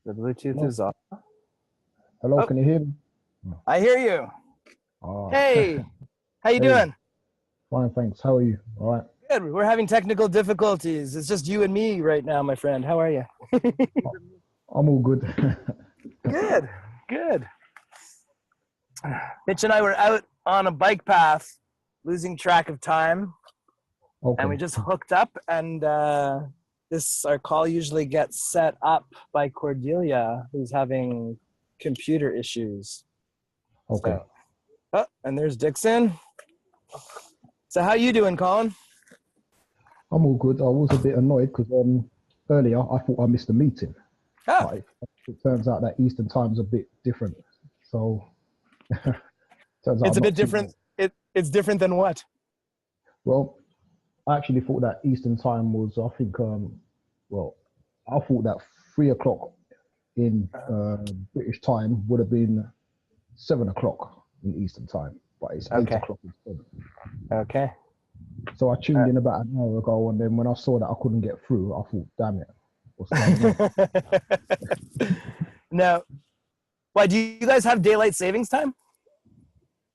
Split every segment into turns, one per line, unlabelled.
The Bluetooth
Hello,
is off.
hello,
Oh,
can you hear me?
I hear you.
Oh,
Hey, how you
hey,
doing?
fine, thanks. How are you? All right.
Good. We're having technical difficulties. It's just you and me right now, my friend. How are you?
I'm all good.
Good. Good. Mitch and I were out on a bike path, losing track of time, and we
Okay.
just hooked up. And this our call usually gets set up by Cordelia, who's having computer issues.
Okay.
So, oh, and there's Dixon. So, how you doing, Colin?
I'm all good. I was a bit annoyed because earlier I thought I missed a meeting,
Oh,
but it turns out that Eastern time's a bit different. So turns out
it's
I'm
a bit
not too
different.
late.
It's different than what?
Well, I actually thought that Eastern time was, I think, well, I thought that 3 o'clock in British time would have been 7 o'clock in Eastern time, but it's eight
Okay.
o'clock instead.
Okay.
So I tuned in about an hour ago, and then when I saw that I couldn't get through, I thought, "Damn it, what's going on?"
Now, why do you guys have daylight savings time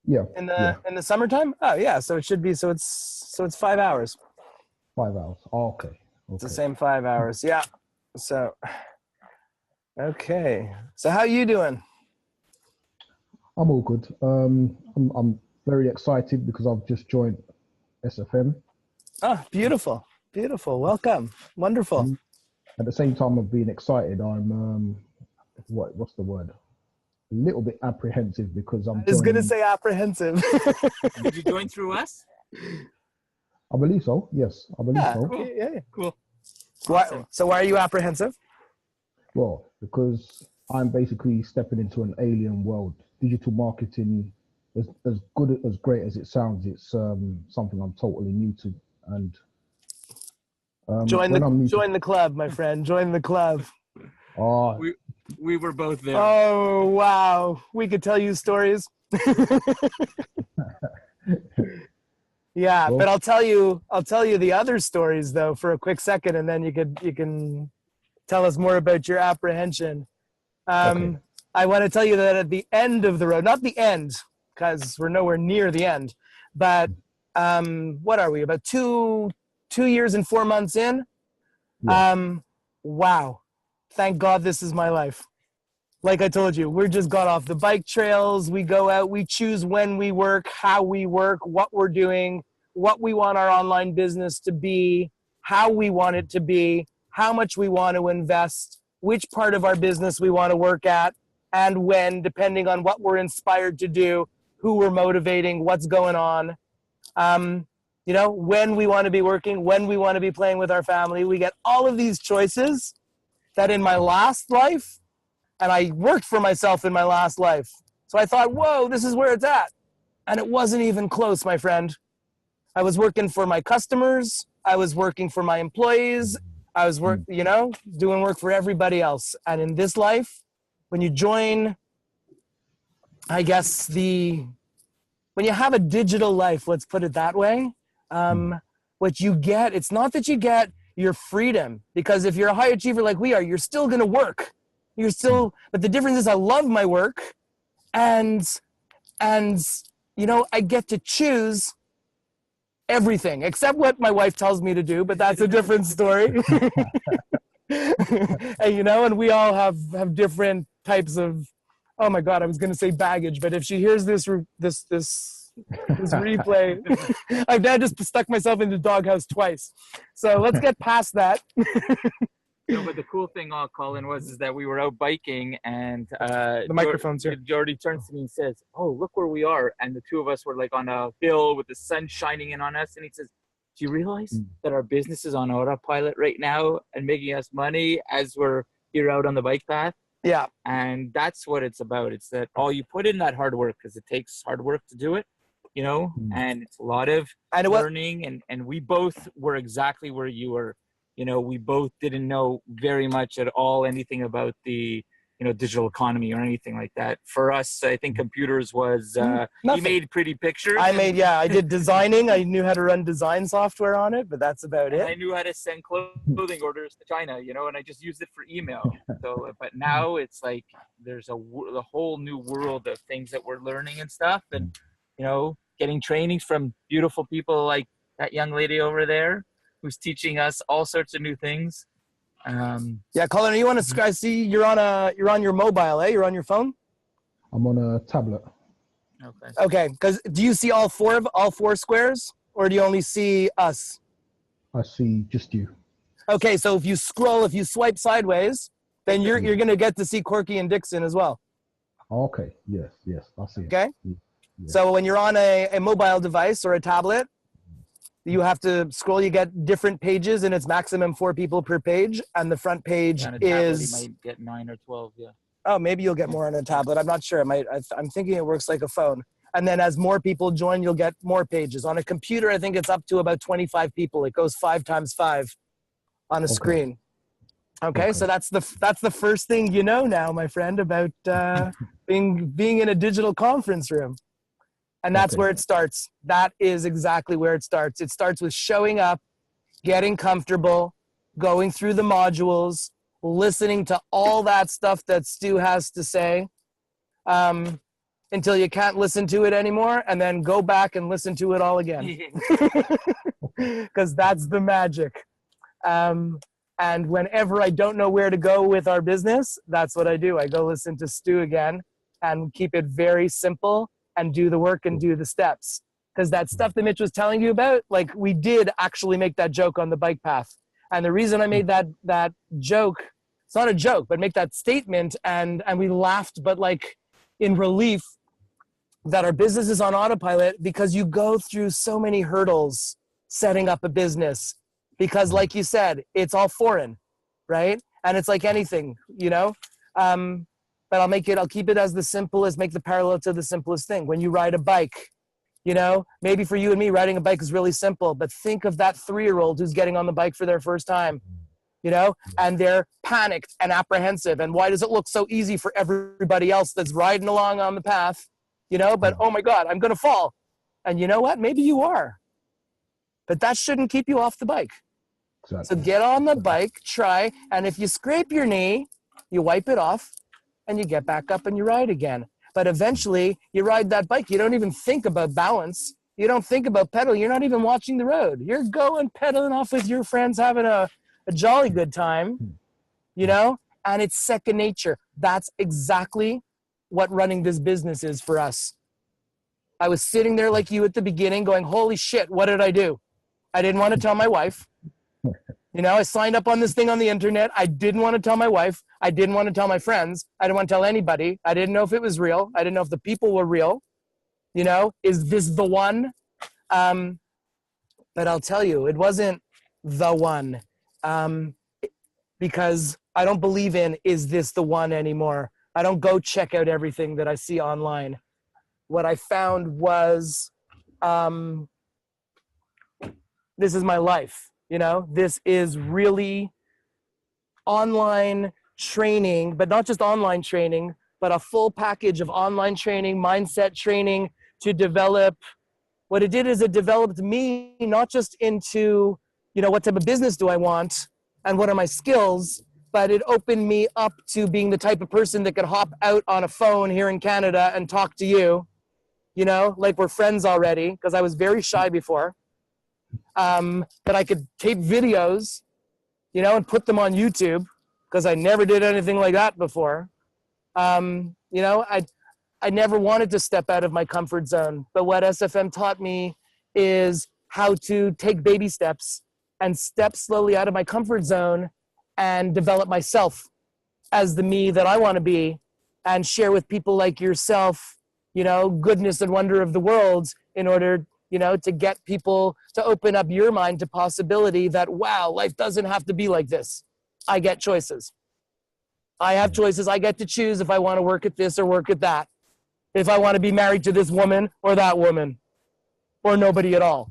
Yeah, yeah,
in the summertime? Oh yeah, so it should be so it's 5 hours.
5 hours. Oh, okay,
It's the
okay.
same 5 hours. Yeah. So okay. So how you doing?
I'm all good. I'm very excited because I've just joined SFM.
Oh, beautiful, beautiful. Welcome. Wonderful.
And at the same time of being excited, I'm what's the word? A little bit apprehensive because I'm
I was gonna
joining.
say apprehensive.
Did you join through us?
I believe so. Yes, I believe
Yeah.
so.
Cool.
Yeah.
Cool.
Why,
Awesome.
so why are you apprehensive?
Well, because I'm basically stepping into an alien world. Digital marketing, as good as great as it sounds, it's something I'm totally new to. And when I'm new to,
Join the club, my friend. Join the club.
oh,
We we were both there.
Oh wow, we could tell you stories. Yeah, but
well,
I'll tell you the other stories though for a quick second, and then you can tell us more about your apprehension.
okay,
I want to tell you that at the end of the road, not the end, because we're nowhere near the end, but what are we about 2 years and 4 months in?
yeah,
Wow, thank God this is my life. Like I told you, we're just got off the bike trails. We go out, we choose when we work, how we work, what we're doing, what we want our online business to be, how we want it to be, how much we want to invest, which part of our business we want to work at, and when, depending on what we're inspired to do, who we're motivating, what's going on. When we want to be working, when we want to be playing with our family. We get all of these choices that in my last life, and I worked for myself in my last life. So I thought, whoa, this is where it's at. And it wasn't even close, my friend. I was working for my customers. I was working for my employees. I was
mm,
doing work for everybody else. And in this life, when you join, I guess when you have a digital life, let's put it that way,
mm,
what you get, it's not that you get your freedom, because if you're a high achiever like we are, you're still going to work.
mm.
But the difference is I love my work, and and I get to choose everything except what my wife tells me to do, but that's a different story. And we all have different types of, oh my God, I was going to say baggage, but if she hears this replay, I've now just stuck myself in the doghouse twice. So let's get past that.
No, but the cool thing, Colin, is that we were out biking, and
The microphone's here.
Jordy turns to me and says, "Oh, look where we are!" And the two of us were like on a hill with the sun shining in on us, and he says, "Do you realize that our business is on autopilot right now and making us money as we're here out on the bike path?"
Yeah.
And that's what it's about. It's that you put in that hard work, because it takes hard work to do it, and it's a lot of learning. And we both were exactly where you were. We both didn't know very much at all anything about the digital economy or anything like that. For us, I think computers was, he made pretty pictures.
I did designing. I knew how to run design software on it, but that's about it.
I knew how to send clothing orders to China, and I just used it for email. So, but now it's like there's a whole new world of things that we're learning and stuff, and getting trainings from beautiful people like that young lady over there who's teaching us all sorts of new things.
Yeah, Colin, you want to? I see you're on your mobile, eh? You're on your phone.
I'm on a tablet.
Okay. Because do you see all four squares, or do you only see us?
I see just you.
Okay, so if you swipe sideways, then you're gonna get to see Corky and Dixon as well.
Okay. Yes. I see.
Okay.
Yeah.
So when you're on a mobile device or a tablet, you have to scroll. You get different pages, and it's maximum 4 people per page. And the front page is.
You might get 9 or 12. Yeah.
Oh, maybe you'll get more on a tablet. I'm not sure. I'm thinking it works like a phone. And then as more people join, you'll get more pages. On a computer, I think it's up to about 25 people. It goes 5 times 5 on a screen. Okay, so that's the first thing you know now, my friend, about being in a digital conference room. And that's where it starts. That is exactly where it starts. It starts with showing up, getting comfortable, going through the modules, listening to all that stuff that Stu has to say until you can't listen to it anymore, and then go back and listen to it all again. Because that's the magic. And whenever I don't know where to go with our business, that's what I do. I go listen to Stu again and keep it very simple and do the work and do the steps. Because that stuff that Mitch was telling you about, like, we did actually make that joke on the bike path. And the reason I made that joke, it's not a joke, but make that statement, and we laughed, but like in relief that our business is on autopilot, because you go through so many hurdles setting up a business. Because like you said, it's all foreign, right? And it's like anything, but I'll keep it as the simplest, make the parallel to the simplest thing. When you ride a bike, maybe for you and me, riding a bike is really simple, but think of that 3-year-old who's getting on the bike for their first time, and they're panicked and apprehensive. And why does it look so easy for everybody else that's riding along on the path, but oh my God, I'm going to fall. And you know what? Maybe you are, but that shouldn't keep you off the bike. Exactly. So get on the bike, try, and if you scrape your knee, you wipe it off, and you get back up and you ride again. But eventually, you ride that bike. You don't even think about balance. You don't think about pedaling. You're not even watching the road. You're going pedaling off with your friends, having a jolly good time, and it's second nature. That's exactly what running this business is for us. I was sitting there like you at the beginning going, holy shit, what did I do? I didn't want to tell my wife. I signed up on this thing on the internet. I didn't want to tell my wife. I didn't want to tell my friends. I didn't want to tell anybody. I didn't know if it was real. I didn't know if the people were real. Is this the one? But I'll tell you, it wasn't the one, because I don't believe in, is this the one anymore? I don't go check out everything that I see online. What I found was, this is my life. This is really online training, but not just online training, but a full package of online training, mindset training to develop. What it did is it developed me, not just into, what type of business do I want and what are my skills, but it opened me up to being the type of person that could hop out on a phone here in Canada and talk to you, like we're friends already, because I was very shy before. That I could tape videos, and put them on YouTube, because I never did anything like that before. I never wanted to step out of my comfort zone, but what SFM taught me is how to take baby steps and step slowly out of my comfort zone and develop myself as the me that I want to be, and share with people like yourself, goodness and wonder of the world, in order to get people to open up your mind to possibility that, wow, life doesn't have to be like this. I get choices. I have choices. I get to choose if I want to work at this or work at that. If I want to be married to this woman or that woman, or nobody at all.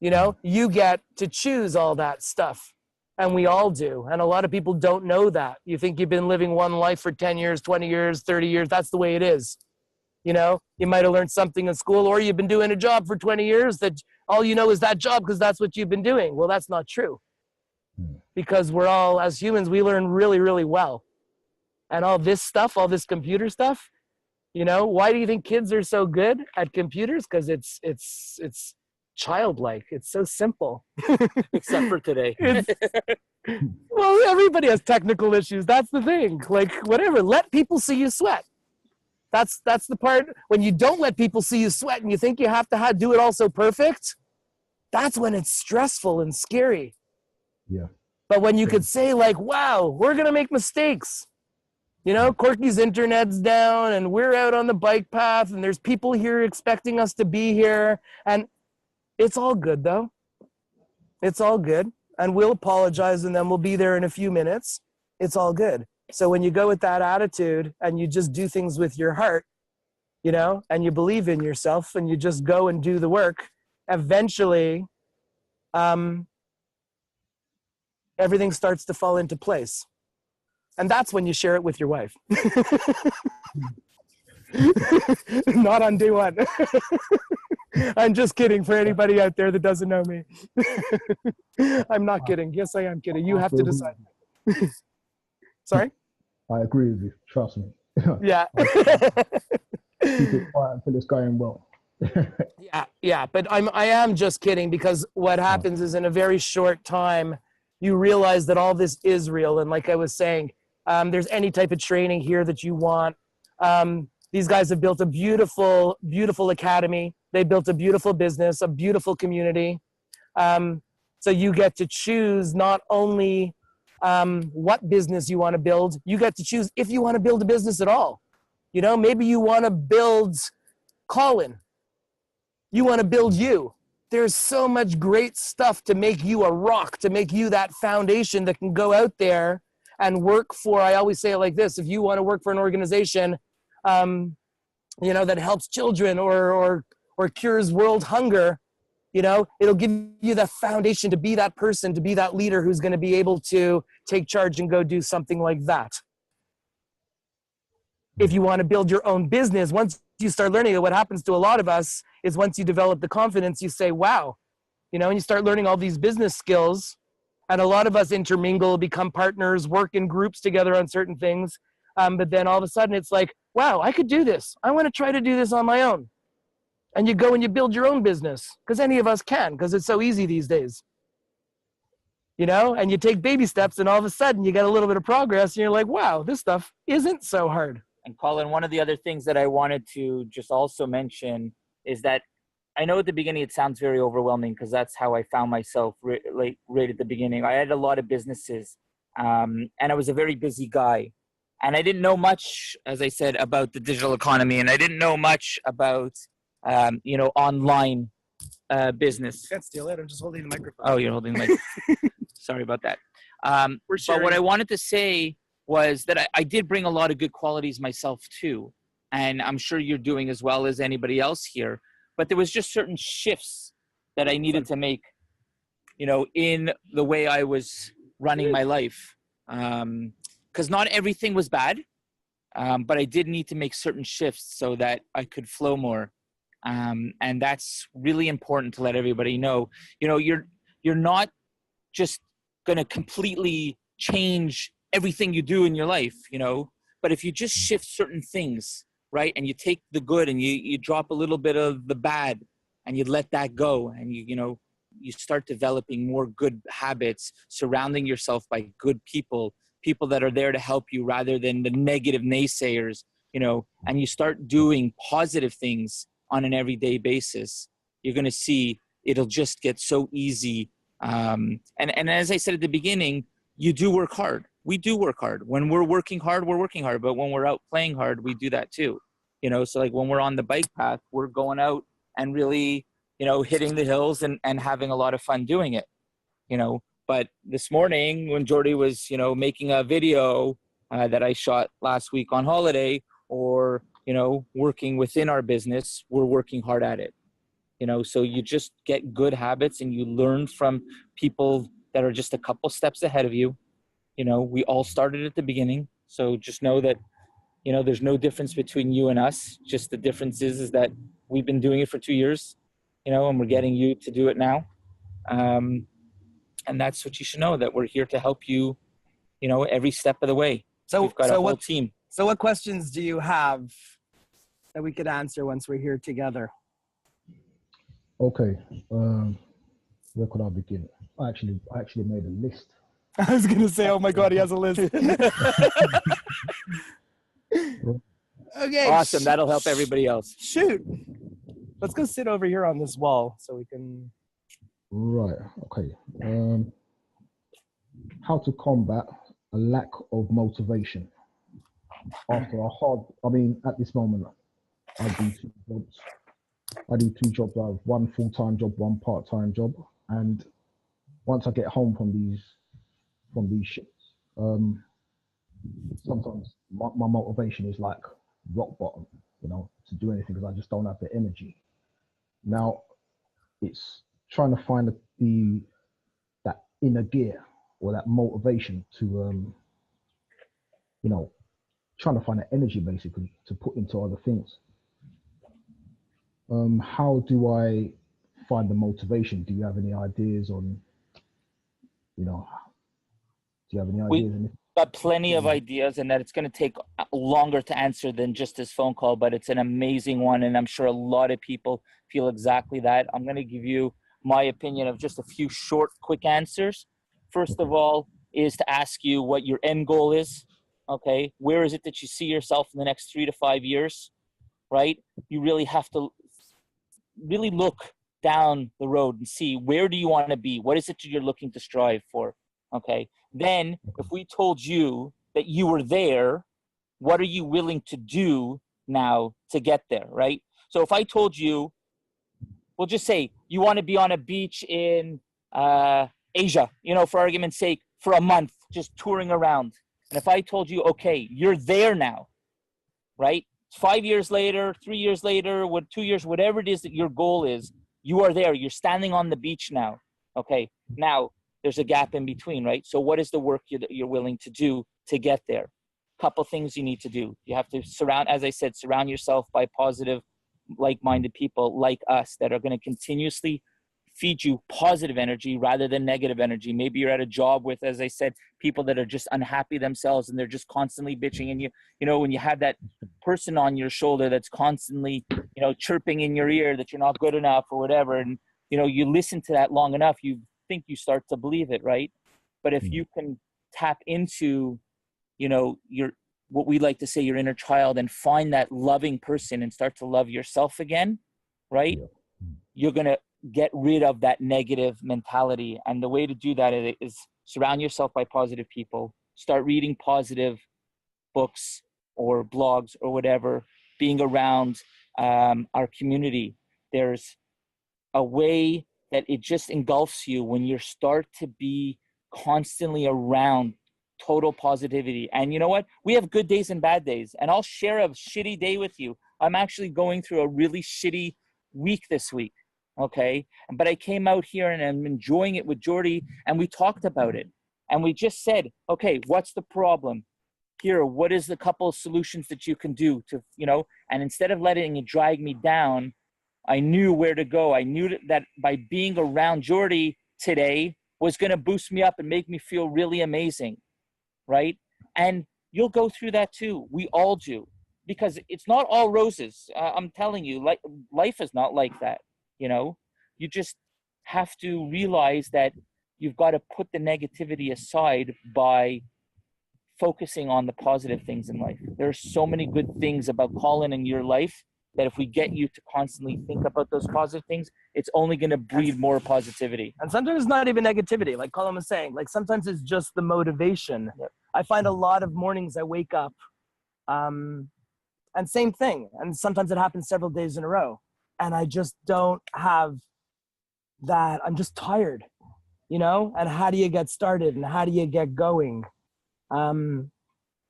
You get to choose all that stuff. And we all do. And a lot of people don't know that. You think you've been living one life for 10 years, 20 years, 30 years. That's the way it is. You know, you might have learned something in school, or you've been doing a job for 20 years that all you know is that job because that's what you've been doing. Well, that's not true. Because we're all, as humans, we learn really, really well. And all this stuff, all this computer stuff, you know, why do you think kids are so good at computers? Because it's childlike. It's so simple.
Except for today.
Well, everybody has technical issues. That's the thing. Like, whatever. Let people see you sweat. That's the part. When you don't let people see you sweat and you think you have to do it all so perfect, that's when it's stressful and scary.
Yeah.
But when you could say, like, wow, we're going to make mistakes. You know, Corky's internet's down and we're out on the bike path and there's people here expecting us to be here. And it's all good, though. It's all good. And we'll apologize and then we'll be there in a few minutes. It's all good. So when you go with that attitude and you just do things with your heart, you know, and you believe in yourself and you just go and do the work, eventually everything starts to fall into place. And that's when you share it with your wife. Not on day one. I'm just kidding for anybody out there that doesn't know me. I'm not kidding. Yes, I am kidding. You have to decide. Sorry?
I agree with you. Trust me.
Yeah.
Keep it quiet until it's going well.
Yeah. But I am just kidding, because what happens is in a very short time, you realize that all this is real. And like I was saying, there's any type of training here that you want. These guys have built a beautiful, beautiful academy. They built a beautiful business, a beautiful community. So you get to choose not only what business you want to build, you get to choose if you want to build a business at all. You know, maybe you want to build Colin. You want to build you. There's so much great stuff to make you a rock, to make you that foundation that can go out there and work for, I always say it like this, if you want to work for an organization, you know, that helps children or cures world hunger, you know, it'll give you the foundation to be that person, to be that leader who's going to be able to take charge and go do something like that. If you want to build your own business, once you start learning it, what happens to a lot of us is once you develop the confidence, you say, wow, you know, and you start learning all these business skills. And a lot of us intermingle, become partners, work in groups together on certain things. But then all of a sudden it's like, wow, I could do this. I want to try to do this on my own. And you go and you build your own business, because any of us can, because it's so easy these days. You know, and you take baby steps and all of a sudden you get a little bit of progress and you're like, wow, this stuff isn't so hard.
And Colin, one of the other things that I wanted to just also mention is that I know at the beginning it sounds very overwhelming, because that's how I found myself right at the beginning. I had a lot of businesses and I was a very busy guy. And I didn't know much, as I said, about the digital economy. And I didn't know much about, you know, online business.
Can't steal it. I'm just holding the microphone.
Oh, you're holding the microphone. Sorry about that. But what I wanted to say was that I did bring a lot of good qualities myself too. And I'm sure you're doing as well as anybody else here. But there was just certain shifts that I needed to make, you know, in the way I was running my life. Because not everything was bad, but I did need to make certain shifts so that I could flow more. And that's really important to let everybody know. You know, you're not just going to completely change everything you do in your life, you know, but if you just shift certain things, right, and you take the good and you drop a little bit of the bad and you let that go, and you know, you start developing more good habits, surrounding yourself by good people that are there to help you rather than the negative naysayers, you know, and you start doing positive things on an everyday basis, you're going to see it'll just get so easy. And as I said at the beginning, you do work hard. We do work hard. When we're working hard, we're working hard. But when we're out playing hard, we do that too. You know, so like when we're on the bike path, we're going out and really, you know, hitting the hills and having a lot of fun doing it, you know. But this morning when Jordy was, you know, making a video that I shot last week on holiday, or, you know, working within our business, we're working hard at it. You know, so you just get good habits and you learn from people that are just a couple steps ahead of you. You know, we all started at the beginning. So just know that, you know, there's no difference between you and us. Just the difference is that we've been doing it for 2 years, you know, and we're getting you to do it now. And that's what you should know, that we're here to help you, you know, every step of the way.
So
we've got a whole team.
So what questions do you have that we could answer once we're here together?
Okay. Where could I begin? I actually made a list.
I was gonna say, oh my God, he has a list. Okay.
Awesome. That'll help everybody else.
Shoot. Let's go sit over here on this wall so we can.
Right. Okay. How to combat a lack of motivation after a hard. I mean, at this moment, I do 2 jobs. I do 2 jobs. I have 1 full-time job, 1 part-time job, and once I get home from these shifts, sometimes my motivation is like rock bottom, you know, to do anything, because I just don't have the energy. Now, it's trying to find that inner gear or that motivation to, you know, trying to find that energy basically to put into other things. How do I find the motivation? Do you have any ideas on, you know, do you have any ideas?
We've got plenty of ideas, and that it's going to take longer to answer than just this phone call, but it's an amazing one. And I'm sure a lot of people feel exactly that. I'm going to give you my opinion of just a few short, quick answers. First of all, is to ask you what your end goal is. Okay. Where is it that you see yourself in the next 3 to 5 years, right? You really have to really look down the road and see, where do you want to be? What is it you're looking to strive for? Okay. Then if we told you that you were there, what are you willing to do now to get there, right? So if I told you, we'll just say you want to be on a beach in Asia, you know, for argument's sake, for a month, just touring around. And if I told you, okay, you're there now, right? 5 years later, 3 years later, 2 years, whatever it is that your goal is, you are there. You're standing on the beach now. Okay. Now there's a gap in between, right? So what is the work you're willing to do to get there? Couple things you need to do. You have to surround yourself by positive, like-minded people like us that are going to continuously feed you positive energy rather than negative energy. Maybe you're at a job with, as I said, people that are just unhappy themselves and they're just constantly bitching. And you know, when you have that person on your shoulder that's constantly, you know, chirping in your ear that you're not good enough or whatever, and you know, you listen to that long enough, you think you start to believe it, right? But if you can tap into, you know, what we like to say, your inner child, and find that loving person and start to love yourself again, right? You're going to get rid of that negative mentality. And the way to do that is surround yourself by positive people, start reading positive books or blogs or whatever, being around our community. There's a way that it just engulfs you when you start to be constantly around total positivity. And you know what? We have good days and bad days. And I'll share a shitty day with you. I'm actually going through a really shitty week this week. Okay. But I came out here and I'm enjoying it with Jordy, and we talked about it. And we just said, okay, what's the problem? Here, what is the couple of solutions that you can do to, you know, and instead of letting it drag me down, I knew where to go. I knew that by being around Jordy today was going to boost me up and make me feel really amazing. Right. And you'll go through that too. We all do, because it's not all roses. I'm telling you, like, life is not like that. You know, you just have to realize that you've got to put the negativity aside by focusing on the positive things in life. There are so many good things about Colin in your life that if we get you to constantly think about those positive things, it's only going to breed more positivity.
And sometimes it's not even negativity. Like Colin was saying, like sometimes it's just the motivation. Yep. I find a lot of mornings I wake up and same thing. And sometimes it happens several days in a row. And I just don't have that. I'm just tired, you know? And how do you get started and how do you get going?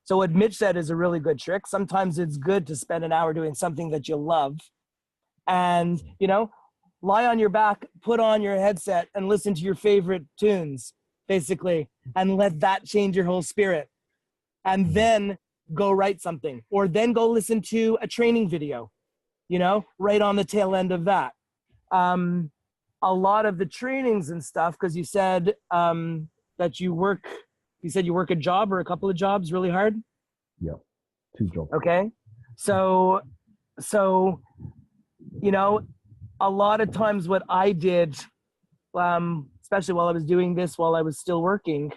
So what Mitch said is a really good trick. Sometimes it's good to spend an hour doing something that you love and, you know, lie on your back, put on your headset and listen to your favorite tunes basically, and let that change your whole spirit. And then go write something, or then go listen to a training video, you know, right on the tail end of that. A lot of the trainings and stuff, because you said that you work a job or a couple of jobs really hard.
Yeah, 2 jobs.
Okay. So, you know, a lot of times what I did, especially while I was doing this, while I was still working,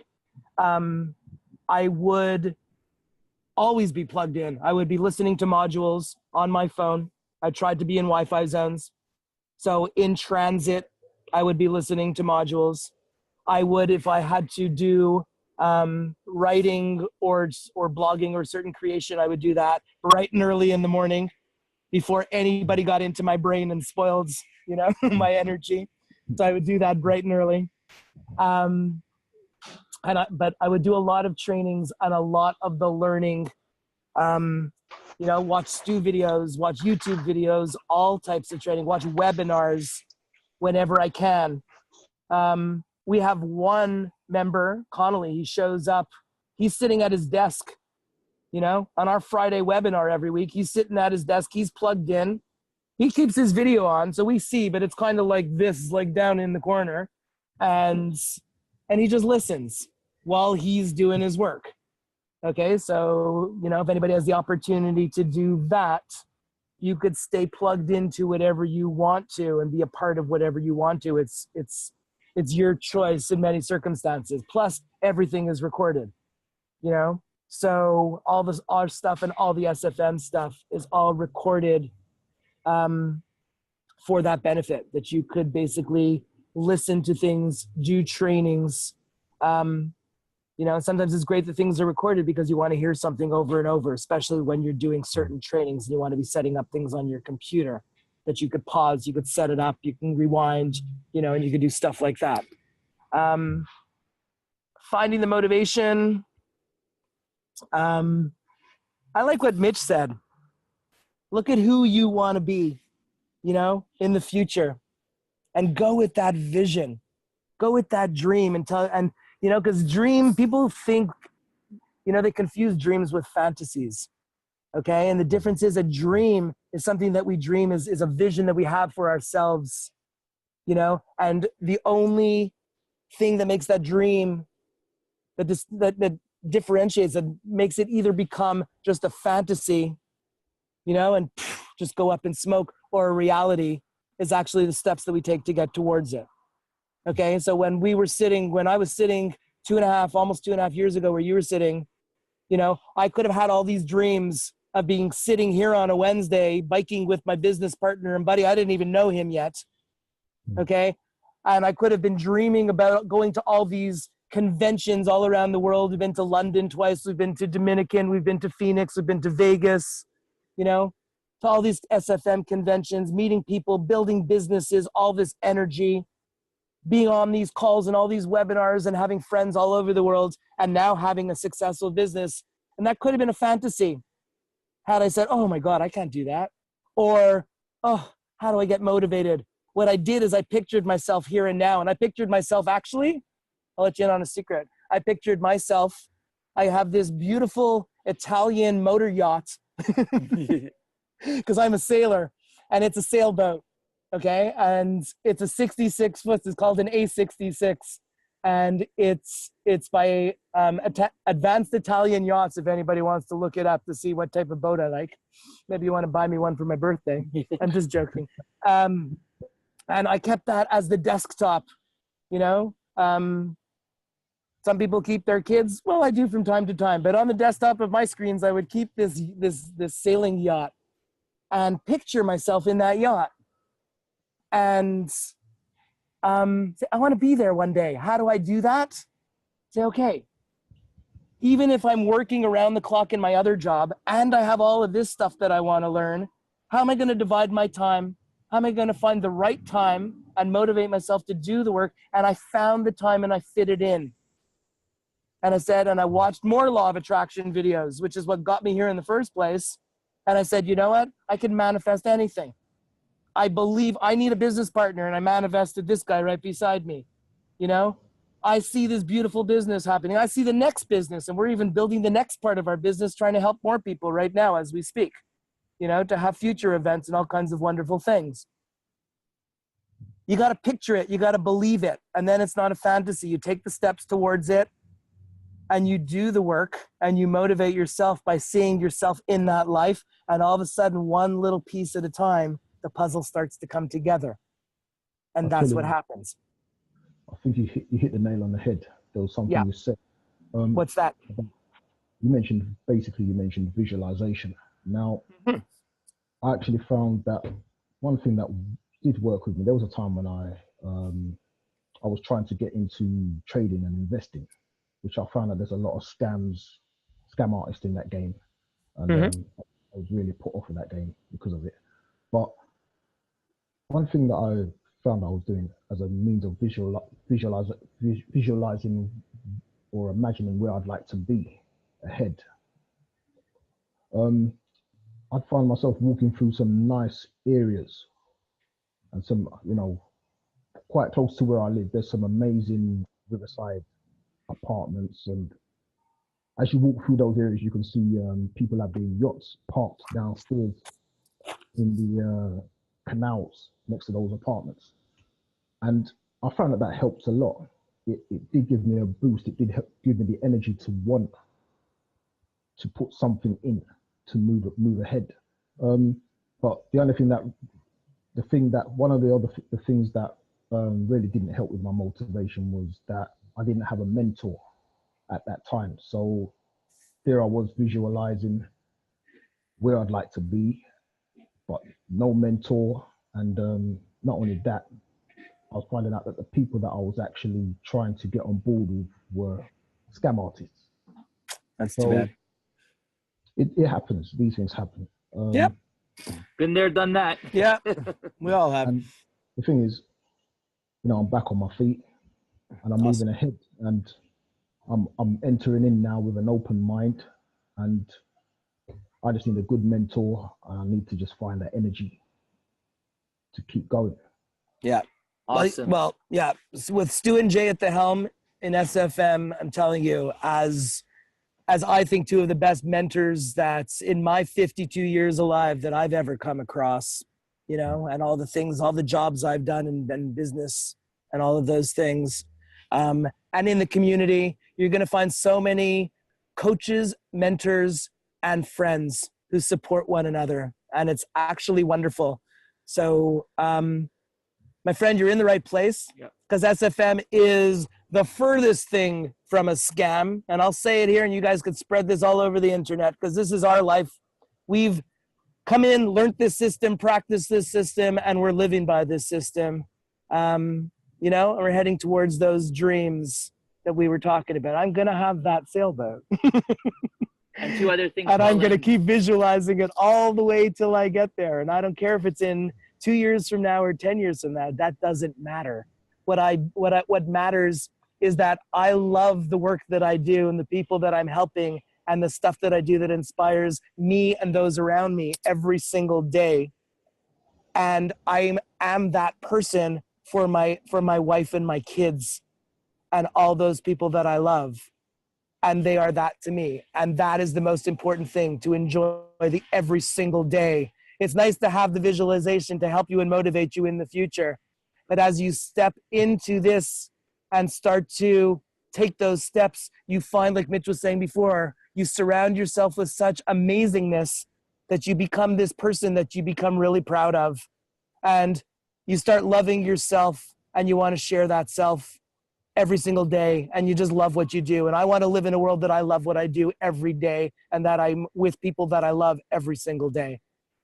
I would always be plugged in. I would be listening to modules on my phone. I tried to be in Wi-Fi zones. So in transit, I would be listening to modules. I would, if I had to do writing or blogging or certain creation, I would do that bright and early in the morning before anybody got into my brain and spoiled, you know, my energy. So I would do that bright and early. But I would do a lot of trainings and a lot of the learning, you know, watch Stu videos, watch YouTube videos, all types of training, watch webinars whenever I can. We have one member, Connolly, he shows up, he's sitting at his desk, you know, on our Friday webinar every week. He's sitting at his desk, he's plugged in. He keeps his video on, so we see, but it's kind of like this, like down in the corner. And he just listens while he's doing his work. Okay, so, you know, if anybody has the opportunity to do that, you could stay plugged into whatever you want to and be a part of whatever you want to. It's your choice in many circumstances. Plus, everything is recorded, you know? So all this our stuff and all the SFM stuff is all recorded for that benefit, that you could basically listen to things, do trainings. You know, sometimes it's great that things are recorded because you want to hear something over and over, especially when you're doing certain trainings and you want to be setting up things on your computer that you could pause, you could set it up, you can rewind, you know, and you could do stuff like that. Finding the motivation. I like what Mitch said. Look at who you want to be, you know, in the future, and go with that vision, go with that dream, and you know, because people think, you know, they confuse dreams with fantasies. Okay. And the difference is, a dream is something that we dream is a vision that we have for ourselves, you know, and the only thing that makes that dream, that differentiates, that makes it either become just a fantasy, you know, and just go up in smoke, or a reality, is actually the steps that we take to get towards it. Okay. So when I was sitting almost 2.5 years ago where you were sitting, you know, I could have had all these dreams of being sitting here on a Wednesday, biking with my business partner and buddy. I didn't even know him yet. Okay. And I could have been dreaming about going to all these conventions all around the world. We've been to London twice. We've been to Dominican. We've been to Phoenix. We've been to Vegas, you know, to all these SFM conventions, meeting people, building businesses, all this energy, being on these calls and all these webinars and having friends all over the world, and now having a successful business. And that could have been a fantasy had I said, oh my God, I can't do that. Or, oh, how do I get motivated? What I did is I pictured myself here and now. And I pictured myself, actually, I'll let you in on a secret. I pictured myself, I have this beautiful Italian motor yacht because I'm a sailor, and it's a sailboat. Okay. And it's a 66 foot, it's called an A66. And it's by Advanced Italian Yachts, if anybody wants to look it up to see what type of boat I like. Maybe you want to buy me one for my birthday. I'm just joking. And I kept that as the desktop, you know. Some people keep their kids. Well, I do from time to time. But on the desktop of my screens, I would keep this sailing yacht and picture myself in that yacht. And say, I want to be there one day. How do I do that? Say, okay, even if I'm working around the clock in my other job and I have all of this stuff that I want to learn, how am I going to divide my time? How am I going to find the right time and motivate myself to do the work? And I found the time and I fit it in. And I said, and I watched more law of attraction videos, which is what got me here in the first place. And I said, you know what? I can manifest anything. I believe I need a business partner, and I manifested this guy right beside me. You know, I see this beautiful business happening. I see the next business, and we're even building the next part of our business, trying to help more people right now as we speak, you know, to have future events and all kinds of wonderful things. You got to picture it. You got to believe it. And then it's not a fantasy. You take the steps towards it and you do the work and you motivate yourself by seeing yourself in that life. And all of a sudden, one little piece at a time, the puzzle starts to come together. And that's what happens.
I think you hit the nail on the head. There was something you said.
What's that?
You mentioned visualization. Now, I actually found that one thing that did work with me. There was a time when I was trying to get into trading and investing, which I found that there's a lot of scam artists in that game, and I was really put off of that game because of it. But one thing that I found I was doing as a means of visualizing or imagining where I'd like to be ahead, I'd find myself walking through some nice areas and some, you know, quite close to where I live. There's some amazing riverside apartments, and as you walk through those areas, you can see people having yachts parked downstairs in the canals next to those apartments. And I found that helps a lot. It did give me a boost. It did give me the energy to want to put something in to move ahead. But the only thing one of the things that really didn't help with my motivation was that I didn't have a mentor at that time. So there I was visualizing where I'd like to be, but no mentor. And not only that, I was finding out that the people that I was actually trying to get on board with were scam artists.
That's too bad.
It happens. These things happen.
Yep.
Been there, done that.
Yeah, we all have.
And the thing is, you know, I'm back on my feet and I'm moving ahead, and I'm entering in now with an open mind, and I just need a good mentor, and I need to just find that energy to keep going.
Yeah.
Awesome.
Well, yeah. With Stu and Jay at the helm in SFM, I'm telling you, as I think two of the best mentors that's in my 52 years alive that I've ever come across, you know, and all the things, all the jobs I've done in business and all of those things. And in the community, you're going to find so many coaches, mentors, and friends who support one another. And it's actually wonderful. So, my friend, you're in the right place, because SFM is the furthest thing from a scam. And I'll say it here, and you guys could spread this all over the internet, because this is our life. We've come in, learned this system, practiced this system, and we're living by this system. You know, and we're heading towards those dreams that we were talking about. I'm going to have that sailboat.
And two other things.
And I'm going to keep visualizing it all the way till I get there. And I don't care if it's in 2 years from now or 10 years from now. That doesn't matter. What matters is that I love the work that I do and the people that I'm helping and the stuff that I do that inspires me and those around me every single day. And I am that person for my wife and my kids and all those people that I love. And they are that to me. And that is the most important thing, to enjoy the every single day. It's nice to have the visualization to help you and motivate you in the future. But as you step into this and start to take those steps, you find, like Mitch was saying before, you surround yourself with such amazingness that you become this person that you become really proud of. And you start loving yourself, and you want to share that self every single day, and you just love what you do. And I want to live in a world that I love what I do every day, and that I'm with people that I love every single day.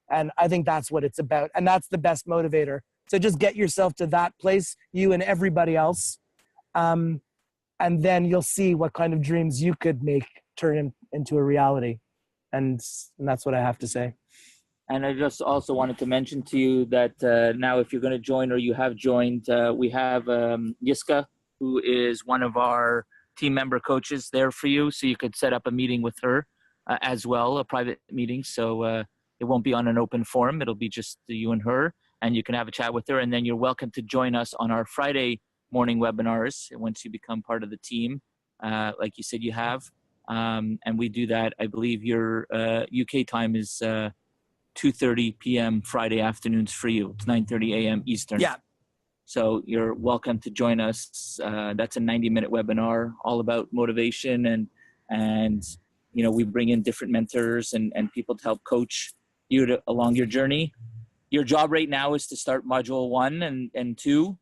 And I think that's what it's about. And that's the best motivator. So just get yourself to that place, you and everybody else. And then you'll see what kind of dreams you could make turn into a reality. And that's what I have to say.
And I just also wanted to mention to you that now if you're going to join, or you have joined, we have Yiska, who is one of our team member coaches there for you. So you could set up a meeting with her as well, a private meeting. So it won't be on an open forum. It'll be just you and her, and you can have a chat with her. And then you're welcome to join us on our Friday morning webinars once you become part of the team, like you said you have. And we do that. I believe your UK time is 2:30 p.m. Friday afternoons for you. It's 9:30 a.m. Eastern.
Yeah.
So you're welcome to join us. That's a 90-minute webinar all about motivation, and you know, we bring in different mentors and people to help coach you along your journey. Your job right now is to start module 1 and 2.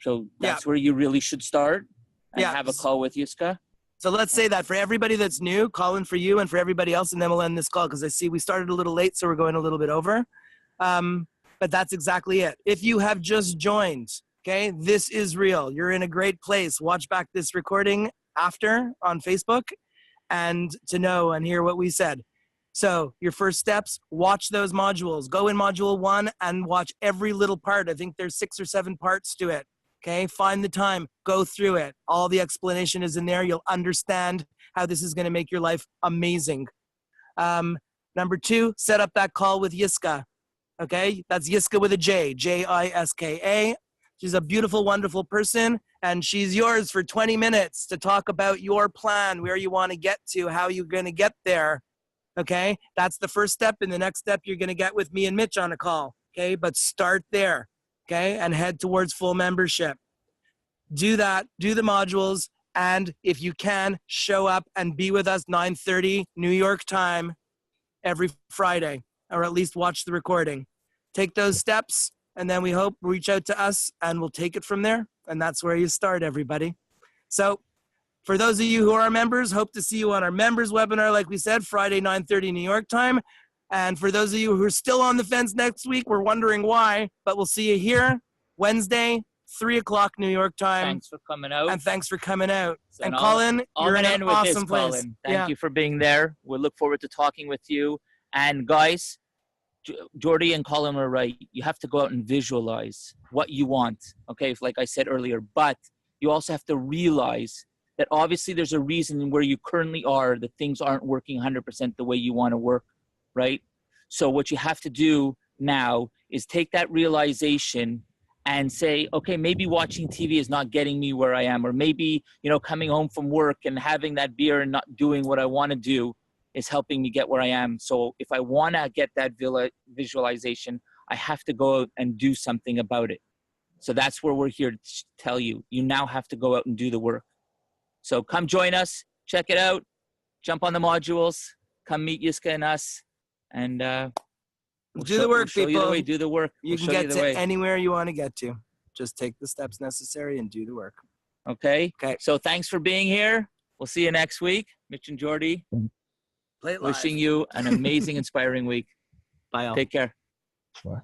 So that's where you really should start and have a call with Yiska.
So let's say that for everybody that's new, calling for you and for everybody else, and then we'll end this call because I see we started a little late, so we're going a little bit over. But that's exactly it. If you have just joined, okay, this is real. You're in a great place. Watch back this recording after on Facebook and to know and hear what we said. So your first steps, watch those modules. Go in module 1 and watch every little part. I think there's 6 or 7 parts to it. Okay, find the time, go through it. All the explanation is in there. You'll understand how this is going to make your life amazing. Number 2, set up that call with Yiska. Okay, that's Yiska with a J, J-I-S-K-A. She's a beautiful, wonderful person, and she's yours for 20 minutes to talk about your plan, where you want to get to, how you're going to get there. Okay, that's the first step, and the next step you're going to get with me and Mitch on a call. Okay, but start there. Okay, and head towards full membership. Do that, do the modules, and if you can, show up and be with us 9:30 New York time every Friday, or at least watch the recording. Take those steps, and then we hope reach out to us, and we'll take it from there, and that's where you start, everybody. So for those of you who are members, hope to see you on our members webinar, like we said, Friday 9:30 New York time. And for those of you who are still on the fence next week, we're wondering why, but we'll see you here Wednesday, 3 o'clock New York time.
Thanks for coming out.
And thanks for coming out.
So
and Colin, you're in an awesome place.
Colin. Thank you for being there. We'll look forward to talking with you. And guys, Jordy and Colin were right. You have to go out and visualize what you want. Okay, like I said earlier, but you also have to realize that obviously there's a reason where you currently are that things aren't working 100% the way you want to work. Right? So what you have to do now is take that realization and say, okay, maybe watching TV is not getting me where I am, or maybe, you know, coming home from work and having that beer and not doing what I want to do is helping me get where I am. So if I want to get that visualization, I have to go out and do something about it. So that's where we're here to tell you. You now have to go out and do the work. So come join us, check it out, jump on the modules, come meet Yiska and us. And
do the work, people.
You the way, do the work.
You can get to anywhere you want to get to. Just take the steps necessary and do the work.
Okay.
Okay.
So thanks for being here. We'll see you next week. Mitch and Jordy.
PlayAtLive.
Wishing you an amazing, inspiring week.
Bye all.
Take care.
Bye.